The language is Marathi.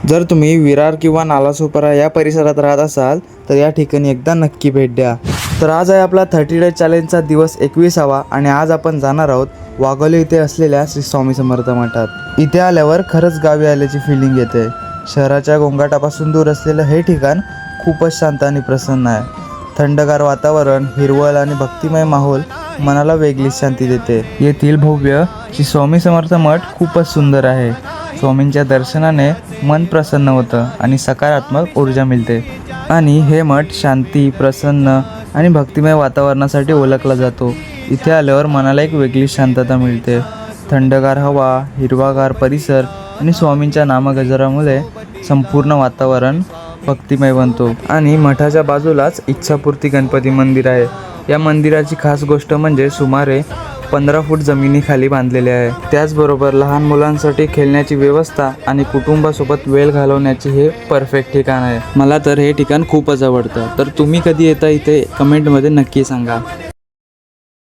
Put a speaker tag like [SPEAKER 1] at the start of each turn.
[SPEAKER 1] जर तुम्ही विरार किंवा नालासोपारा या परिसरात राहत असाल तर या ठिकाणी एकदा नक्की भेट द्या। तर आज आहे आपला 30 डेज चॅलेंजचा दिवस 21वा आणि आज आपण जाणार आहोत वाघोली इथे असलेल्या श्री स्वामी समर्थ मठात। इथे आल्यावर खरंच गावी आल्याची फिलिंग येते। शहराच्या गोंगाटापासून दूर असलेलं हे ठिकाण खूपच शांत आणि प्रसन्न आहे। थंडगार वातावरण, हिरवळ आणि भक्तिमय माहोल मनाला वेगळीच शांती देते। येथील भव्य श्री स्वामी समर्थ मठ खूपच सुंदर आहे। स्वामींच्या दर्शनाने मन प्रसन्न होतं आणि सकारात्मक ऊर्जा मिळते आणि हे मठ शांती, प्रसन्न आणि भक्तिमय वातावरणासाठी ओळखला जातो। इथे आल्यावर मनाला एक वेगळी शांतता मिळते। थंडगार हवा, हिरवागार परिसर आणि स्वामींच्या नामगजरामुळे संपूर्ण वातावरण भक्तिमय बनतो। आणि मठाच्या बाजूलाच इच्छापूर्ती गणपती मंदिर आहे। या मंदिराची खास गोष्ट म्हणजे सुमारे 15 फूट जमिनीखाली बांधलेले आहे। त्याचबरोबर लहान मुलांसाठी खेळण्याची व्यवस्था आणि कुटुंबासोबत वेळ घालवण्याचे हे परफेक्ट ठिकाण आहे। मला तर हे ठिकाण खूपच आवडतं। तर तुम्ही कधी येता इथे कमेंटमध्ये नक्की सांगा।